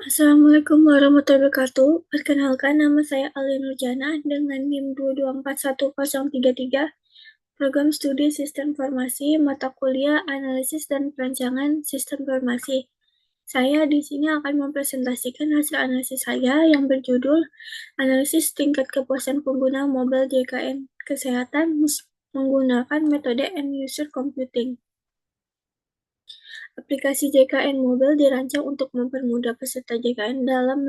Assalamualaikum warahmatullahi wabarakatuh. Perkenalkan, nama saya Ali Nurjana dengan NIM 2241033, Program Studi Sistem Informasi, mata kuliah Analisis dan Perancangan Sistem Informasi. Saya di sini akan mempresentasikan hasil analisis saya yang berjudul Analisis Tingkat Kepuasan Pengguna Mobile JKN Kesehatan menggunakan metode End User Computing. Aplikasi JKN Mobile dirancang untuk mempermudah peserta JKN dalam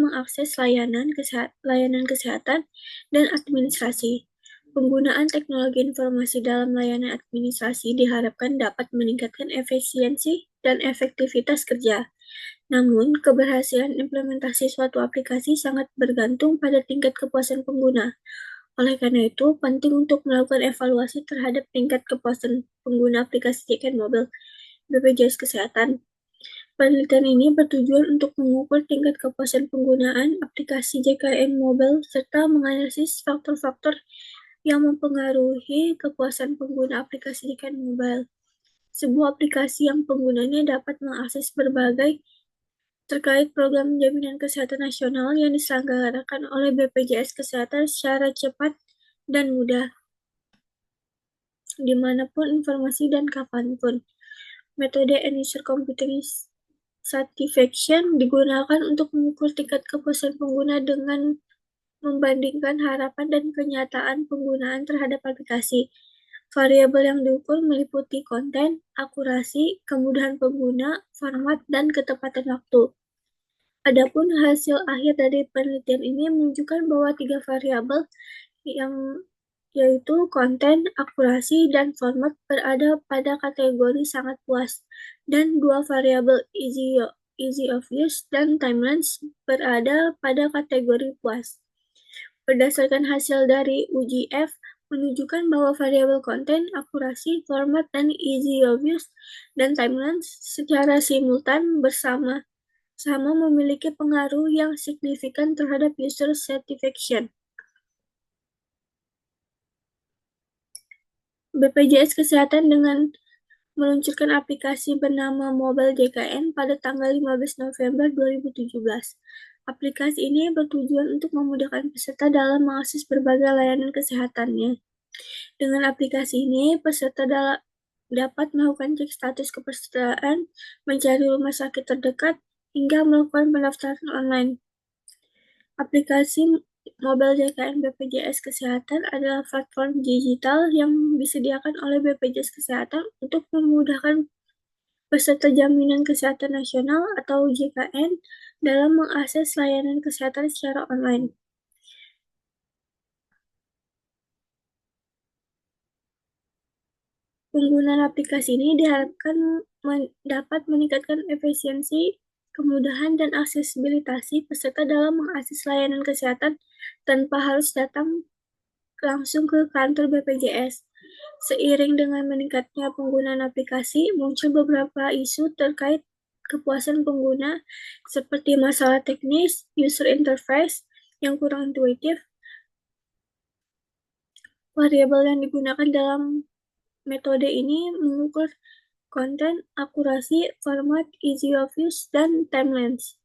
mengakses layanan kesehatan dan administrasi. Penggunaan teknologi informasi dalam layanan administrasi diharapkan dapat meningkatkan efisiensi dan efektivitas kerja. Namun, keberhasilan implementasi suatu aplikasi sangat bergantung pada tingkat kepuasan pengguna. Oleh karena itu, penting untuk melakukan evaluasi terhadap tingkat kepuasan pengguna aplikasi JKN Mobile BPJS Kesehatan. Penelitian ini bertujuan untuk mengukur tingkat kepuasan penggunaan aplikasi JKN Mobile serta menganalisis faktor-faktor yang mempengaruhi kepuasan pengguna aplikasi JKN Mobile. Sebuah aplikasi yang penggunanya dapat mengakses berbagai terkait program jaminan kesehatan nasional yang diselenggarakan oleh BPJS Kesehatan secara cepat dan mudah, dimanapun informasi dan kapanpun. Metode End User Computing Satisfaction digunakan untuk mengukur tingkat kepuasan pengguna dengan membandingkan harapan dan kenyataan penggunaan terhadap aplikasi. Variabel yang diukur meliputi konten, akurasi, kemudahan pengguna, format, dan ketepatan waktu. Adapun hasil akhir dari penelitian ini menunjukkan bahwa 3 variabel yaitu konten, akurasi, dan format berada pada kategori sangat puas, dan 2 variabel easy of use dan timelines berada pada kategori puas. Berdasarkan hasil dari uji F menunjukkan bahwa variabel konten, akurasi, format, dan easy of use dan timelines secara simultan sama memiliki pengaruh yang signifikan terhadap user satisfaction. BPJS Kesehatan dengan meluncurkan aplikasi bernama Mobile JKN pada tanggal 15 November 2017. Aplikasi ini bertujuan untuk memudahkan peserta dalam mengakses berbagai layanan kesehatannya. Dengan aplikasi ini, peserta dapat melakukan cek status kepesertaan, mencari rumah sakit terdekat, hingga melakukan pendaftaran online. Aplikasi Mobile JKN BPJS Kesehatan adalah platform digital yang disediakan oleh BPJS Kesehatan untuk memudahkan peserta Jaminan Kesehatan Nasional atau JKN dalam mengakses layanan kesehatan secara online. Penggunaan aplikasi ini diharapkan dapat meningkatkan efisiensi, kemudahan, dan aksesibilitas peserta dalam mengakses layanan kesehatan tanpa harus datang langsung ke kantor BPJS. Seiring dengan meningkatnya penggunaan aplikasi, muncul beberapa isu terkait kepuasan pengguna seperti masalah teknis, user interface yang kurang intuitif, variabel yang digunakan dalam metode ini mengukur konten, akurasi, format, easy of use, dan timelines.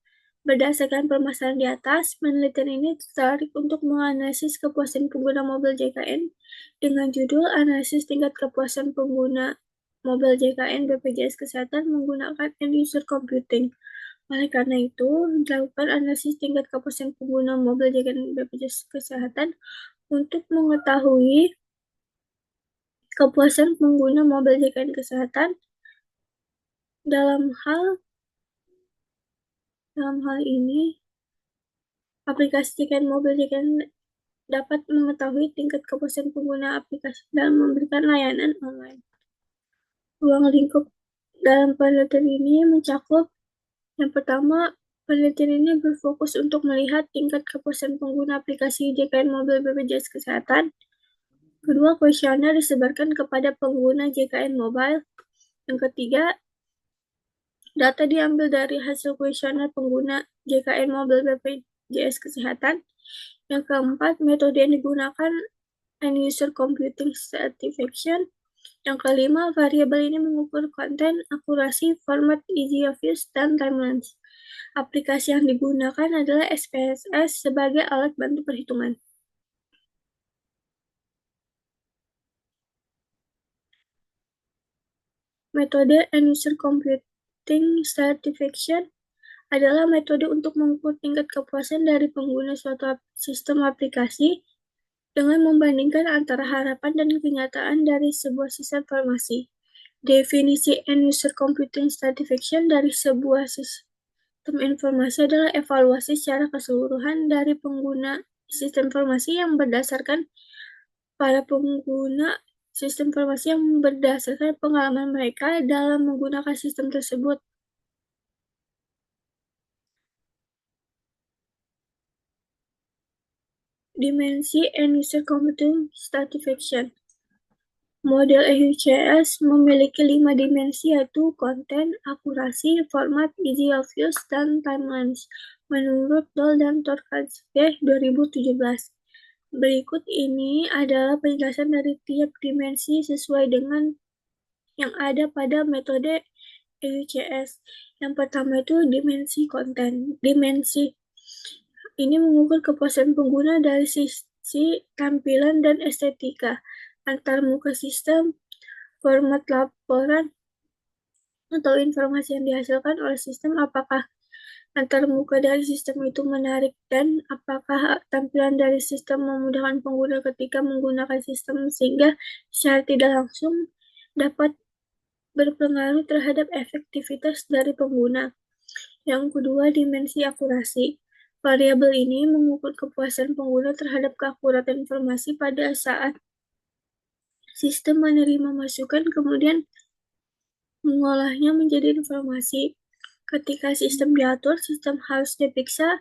Berdasarkan permasalahan di atas, penelitian ini tertarik untuk menganalisis kepuasan pengguna mobil JKN dengan judul Analisis Tingkat Kepuasan Pengguna Mobil JKN BPJS Kesehatan menggunakan End User Computing. Oleh karena itu, dilakukan analisis tingkat kepuasan pengguna mobil JKN BPJS Kesehatan untuk mengetahui kepuasan pengguna mobil JKN Kesehatan dalam hal ini, aplikasi JKN Mobile JKN dapat mengetahui tingkat kepuasan pengguna aplikasi dalam memberikan layanan online. Ruang lingkup dalam penelitian ini mencakup yang pertama, penelitian ini berfokus untuk melihat tingkat kepuasan pengguna aplikasi JKN Mobile BPJS Kesehatan. Kedua, kuesioner disebarkan kepada pengguna JKN Mobile. Yang ketiga, data diambil dari hasil kuesioner pengguna JKN Mobile BPJS Kesehatan. Yang keempat, metode yang digunakan End User Computing Satisfaction. Yang kelima, variabel ini mengukur konten, akurasi, format, easy of use, dan timelines. Aplikasi yang digunakan adalah SPSS sebagai alat bantu perhitungan. Metode End User Computing Satisfaction adalah metode untuk mengukur tingkat kepuasan dari pengguna suatu sistem aplikasi dengan membandingkan antara harapan dan kenyataan dari sebuah sistem informasi. Definisi End User Computing Satisfaction dari sebuah sistem informasi adalah evaluasi secara keseluruhan dari pengguna sistem informasi yang berdasarkan para pengguna sistem informasi yang berdasarkan pengalaman mereka dalam menggunakan sistem tersebut. Dimensi End User Computing Satisfaction. Model EUCS memiliki 5 dimensi yaitu konten, akurasi, format, easy of use, dan timelines menurut Doll dan Torkadzee 2017. Berikut ini adalah penjelasan dari tiap dimensi sesuai dengan yang ada pada metode EUCS. Yang pertama itu dimensi konten. Dimensi ini mengukur kepuasan pengguna dari sisi tampilan dan estetika, antarmuka sistem, format laporan, atau informasi yang dihasilkan oleh sistem, apakah antarmuka dari sistem itu menarik, dan apakah tampilan dari sistem memudahkan pengguna ketika menggunakan sistem sehingga secara tidak langsung dapat berpengaruh terhadap efektivitas dari pengguna. Yang kedua, dimensi akurasi. Variabel ini mengukur kepuasan pengguna terhadap keakuratan informasi pada saat sistem menerima masukan kemudian mengolahnya menjadi informasi. Ketika sistem diatur, sistem harus diperiksa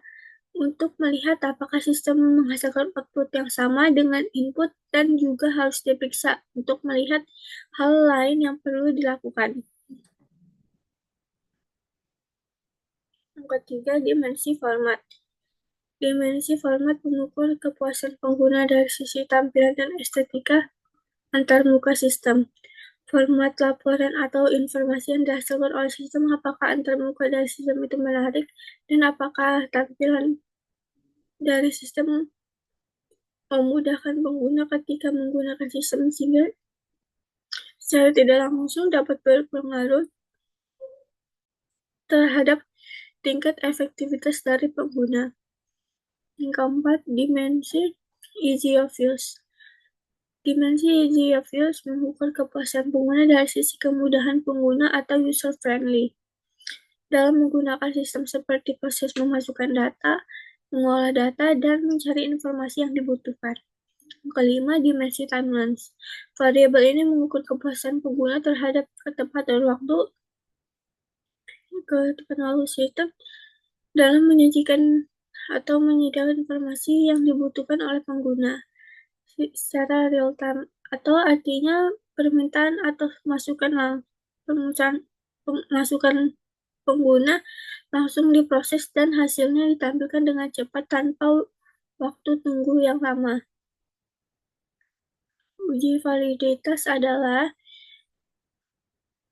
untuk melihat apakah sistem menghasilkan output yang sama dengan input dan juga harus diperiksa untuk melihat hal lain yang perlu dilakukan. Yang ketiga, dimensi format. Dimensi format mengukur kepuasan pengguna dari sisi tampilan dan estetika antarmuka sistem. Format laporan atau informasi yang dihasilkan oleh sistem, apakah antarmuka dari sistem itu menarik, dan apakah tampilan dari sistem memudahkan pengguna ketika menggunakan sistem sehingga secara tidak langsung dapat berpengaruh terhadap tingkat efektivitas dari pengguna. Yang keempat, dimensi easy of use. Dimensi easy of use mengukur kepuasan pengguna dari sisi kemudahan pengguna atau user-friendly dalam menggunakan sistem seperti proses memasukkan data, mengolah data, dan mencari informasi yang dibutuhkan. Yang kelima, dimensi timelines. Variabel ini mengukur kepuasan pengguna terhadap ketepatan waktu sistem dalam menyajikan atau menyediakan informasi yang dibutuhkan oleh pengguna secara real time, atau artinya permintaan atau masukan pengguna langsung diproses dan hasilnya ditampilkan dengan cepat tanpa waktu tunggu yang lama. Uji validitas adalah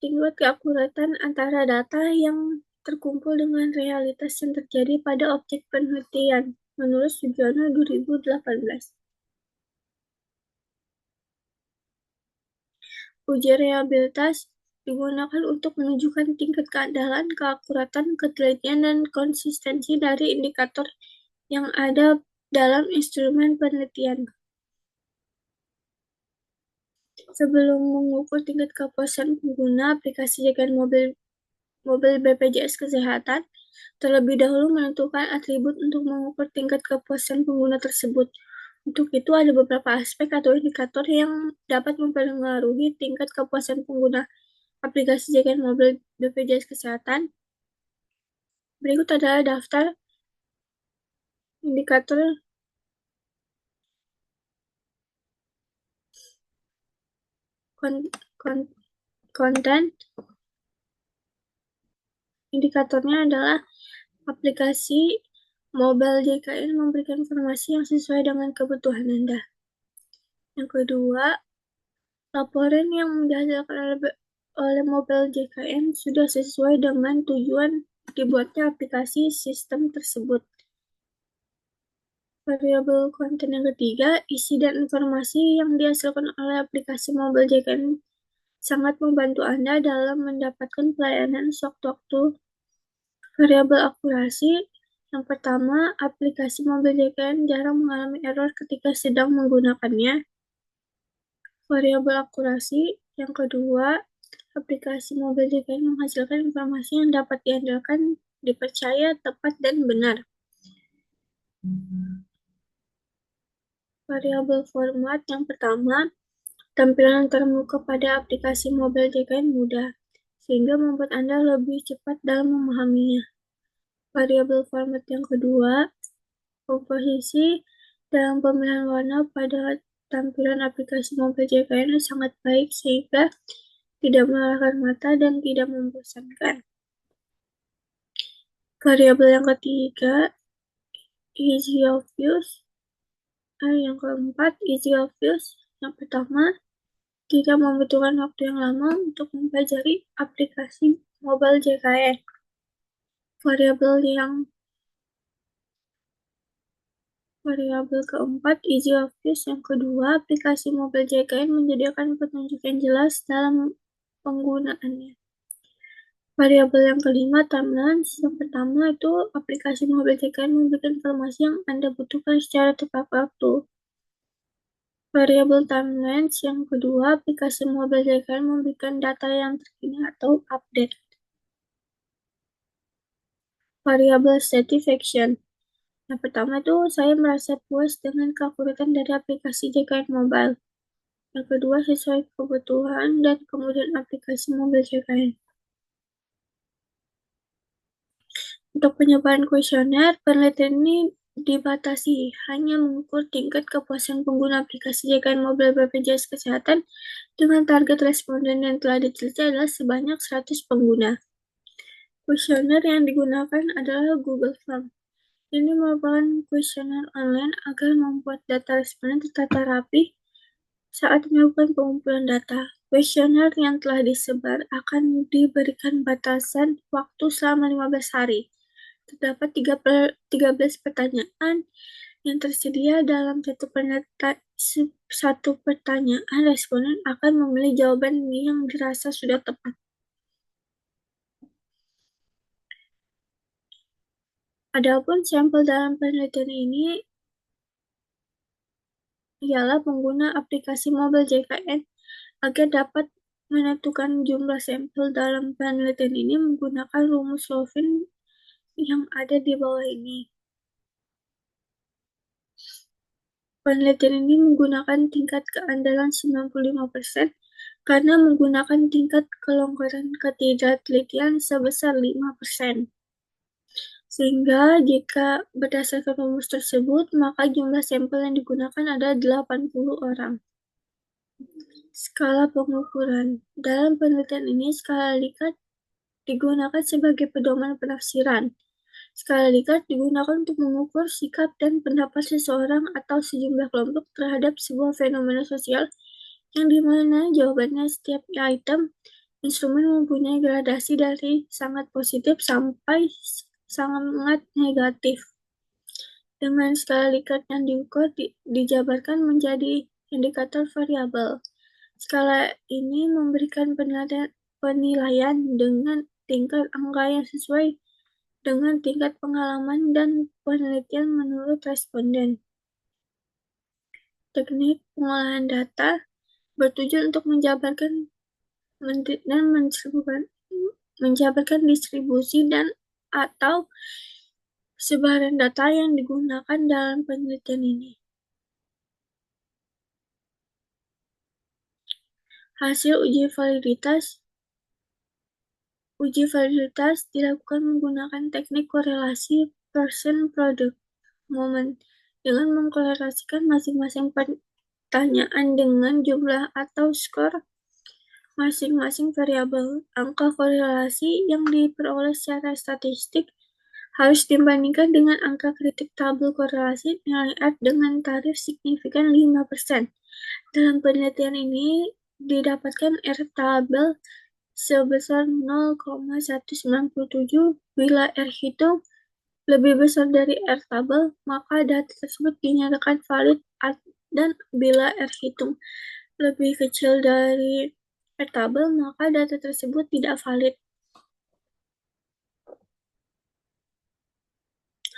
tingkat keakuratan antara data yang terkumpul dengan realitas yang terjadi pada objek penelitian, menurut Sugiono 2018. Uji reliabilitas digunakan untuk menunjukkan tingkat keandalan, keakuratan, ketelitian, dan konsistensi dari indikator yang ada dalam instrumen penelitian. Sebelum mengukur tingkat kepuasan pengguna aplikasi jagaan mobil BPJS Kesehatan, terlebih dahulu menentukan atribut untuk mengukur tingkat kepuasan pengguna tersebut. Untuk itu, ada beberapa aspek atau indikator yang dapat mempengaruhi tingkat kepuasan pengguna aplikasi jagaan mobil BPJS Kesehatan. Berikut adalah daftar indikator konten. Indikatornya adalah aplikasi mobile JKN memberikan informasi yang sesuai dengan kebutuhan Anda. Yang kedua, Laporan yang dihasilkan oleh Mobile JKN sudah sesuai dengan tujuan dibuatnya aplikasi sistem tersebut. Variabel konten yang ketiga, isi dan informasi yang dihasilkan oleh aplikasi Mobile JKN sangat membantu Anda dalam mendapatkan pelayanan sewaktu-waktu. Variabel akurasi yang pertama, aplikasi Mobile JKN jarang mengalami error ketika sedang menggunakannya. Variabel akurasi yang kedua, aplikasi Mobile JKN menghasilkan informasi yang dapat diandalkan, dipercaya, tepat, dan benar. Variabel format yang pertama, tampilan termuka pada aplikasi Mobile JKN mudah, sehingga membuat Anda lebih cepat dalam memahaminya. Variabel format yang kedua, komposisi dalam pemilihan warna pada tampilan aplikasi Mobile JKN sangat baik sehingga tidak melelahkan mata dan tidak membosankan. Variabel yang ketiga, easy of use. Yang keempat, easy of use. Yang pertama, tidak membutuhkan waktu yang lama untuk mempelajari aplikasi Mobile JKN. Variabel keempat, easy of use. Yang kedua, aplikasi Mobile JKN menyediakan petunjuk yang jelas dalam penggunaannya. Variabel yang kelima, timelines. Yang pertama itu aplikasi Mobile JKN memberikan informasi yang Anda butuhkan secara tepat waktu. Variabel timelines yang kedua, aplikasi Mobile JKN memberikan data yang terkini atau update. Variabel satisfaction. Yang pertama itu saya merasa puas dengan keakuratan dari aplikasi JKN Mobile. Yang kedua, sesuai kebutuhan dan kemudian aplikasi Mobile JKN. Untuk penyebaran kuesioner, penelitian ini dibatasi hanya mengukur tingkat kepuasan pengguna aplikasi JKN Mobile BPJS Kesehatan dengan target responden yang telah diteliti adalah sebanyak 100 pengguna. Kuesioner yang digunakan adalah Google Form. Ini merupakan kuesioner online agar membuat data responden tertata rapi saat melakukan pengumpulan data. Kuesioner yang telah disebar akan diberikan batasan waktu selama 15 hari. Terdapat 13 pertanyaan yang tersedia dalam satu pertanyaan. Responden akan memilih jawaban yang dirasa sudah tepat. Adapun sampel dalam penelitian ini ialah pengguna aplikasi Mobile JKN agar dapat menentukan jumlah sampel dalam penelitian ini menggunakan rumus Lovin yang ada di bawah ini. Penelitian ini menggunakan tingkat keandalan 95% karena menggunakan tingkat kelonggaran ketidaktelitian sebesar 5%. Sehingga jika berdasarkan rumus tersebut, maka jumlah sampel yang digunakan adalah 80 orang. Skala pengukuran. Dalam penelitian ini, skala Likert digunakan sebagai pedoman penafsiran. Skala Likert digunakan untuk mengukur sikap dan pendapat seseorang atau sejumlah kelompok terhadap sebuah fenomena sosial yang dimana jawabannya setiap item instrumen mempunyai gradasi dari sangat positif sampai sangat negatif. Dengan skala Likert yang diukur dijabarkan menjadi indikator variabel. Skala ini memberikan penilaian dengan tingkat angka yang sesuai dengan tingkat pengalaman dan penelitian menurut responden. Teknik pengolahan data bertujuan untuk menjabarkan distribusi dan atau sebaran data yang digunakan dalam penelitian ini. Hasil uji validitas dilakukan menggunakan teknik korelasi person-product moment dengan mengkorelasikan masing-masing pertanyaan dengan jumlah atau skor masing-masing variabel. Angka korelasi yang diperoleh secara statistik harus dibandingkan dengan angka kritik tabel korelasi nilai R dengan tarif signifikan 5%. Dalam penelitian ini didapatkan R tabel sebesar 0,197. Bila R hitung lebih besar dari R tabel, maka data tersebut dinyatakan valid, dan bila R hitung lebih kecil dari R tabel, maka data tersebut tidak valid.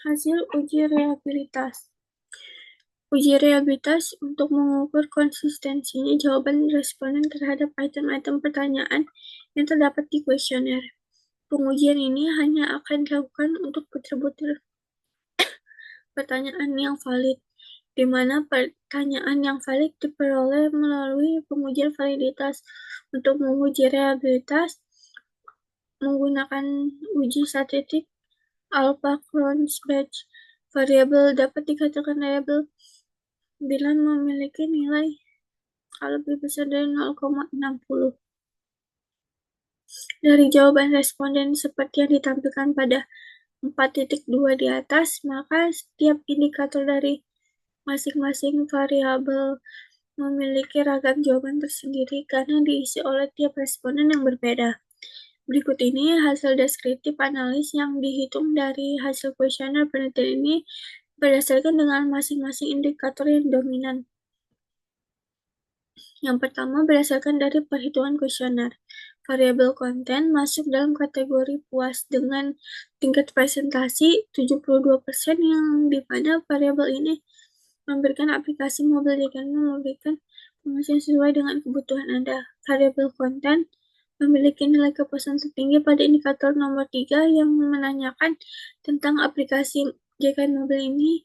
Hasil uji reliabilitas. Uji reliabilitas untuk mengukur konsistensinya jawaban responden terhadap item-item pertanyaan yang terdapat di kuesioner. Pengujian ini hanya akan dilakukan untuk butir-butir pertanyaan yang valid, di mana pertanyaan yang valid diperoleh melalui pengujian validitas. Untuk menguji reliabilitas menggunakan uji statistik Alpha-Cronbach, variabel dapat dikatakan reliable bila memiliki nilai lebih besar dari 0,60. Dari jawaban responden seperti yang ditampilkan pada 4.2 di atas, maka setiap indikator dari masing-masing variabel memiliki ragam jawaban tersendiri karena diisi oleh tiap responden yang berbeda. Berikut ini hasil deskriptif analis yang dihitung dari hasil kuesioner penelitian ini berdasarkan dengan masing-masing indikator yang dominan. Yang pertama, berdasarkan dari perhitungan kuesioner. Variabel konten masuk dalam kategori puas dengan tingkat presentasi 72%, yang dimana variabel ini memberikan aplikasi mobil yang memberikan informasi sesuai dengan kebutuhan Anda. Variabel konten memiliki nilai kepuasan tertinggi pada indikator nomor 3 yang menanyakan tentang aplikasi JKN mobil ini.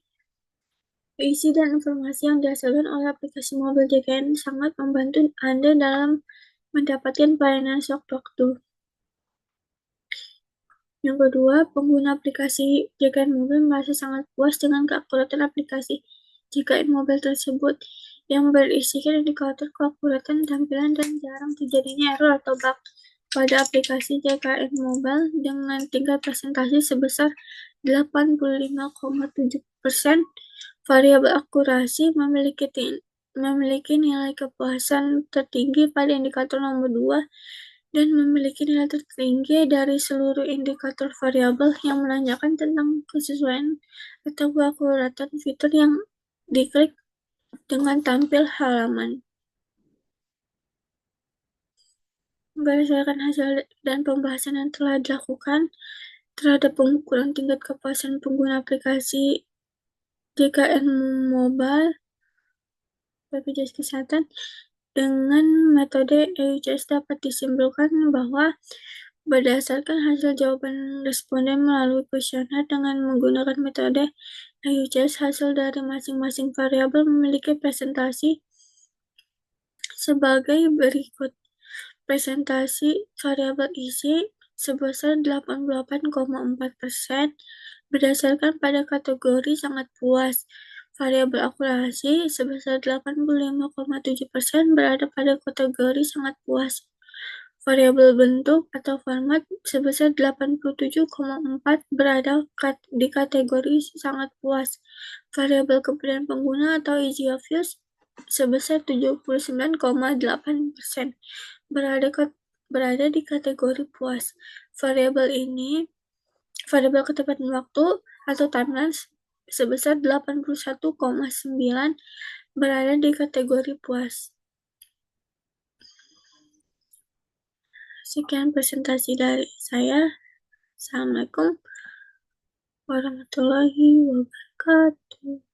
Isi dan informasi yang dihasilkan oleh aplikasi mobil JKN sangat membantu Anda dalam mendapatkan pelayanan sewaktu-waktu. Yang kedua, pengguna aplikasi JKN mobil merasa sangat puas dengan keakuratan aplikasi JKN mobil tersebut yang berisikan indikator keakuratan tampilan dan jarang terjadinya error atau bug. Pada aplikasi JKN Mobile dengan tingkat presentasi sebesar 85,7%, variabel akurasi memiliki nilai kepuasan tertinggi pada indikator nomor 2 dan memiliki nilai tertinggi dari seluruh indikator variabel yang menanyakan tentang kesesuaian atau keakuratan fitur yang diklik dengan tampil halaman. Berdasarkan hasil dan pembahasan yang telah dilakukan terhadap pengukuran tingkat kepuasan pengguna aplikasi JKN Mobile BPJS Kesehatan dengan metode EUCS, dapat disimpulkan bahwa berdasarkan hasil jawaban responden melalui kuesioner dengan menggunakan metode EUCS, hasil dari masing-masing variabel memiliki presentasi sebagai berikut. Presentasi variabel isi sebesar 88,4% berdasarkan pada kategori sangat puas. Variabel akurasi sebesar 85,7% berada pada kategori sangat puas. Variabel bentuk atau format sebesar 87,4% berada di kategori sangat puas. Variabel kemudian pengguna atau easy of use sebesar 79,8% berada di kategori puas. Variabel ketepatan waktu atau timeline sebesar 81,9% berada di kategori puas. Sekian presentasi dari saya. Assalamualaikum warahmatullahi wabarakatuh.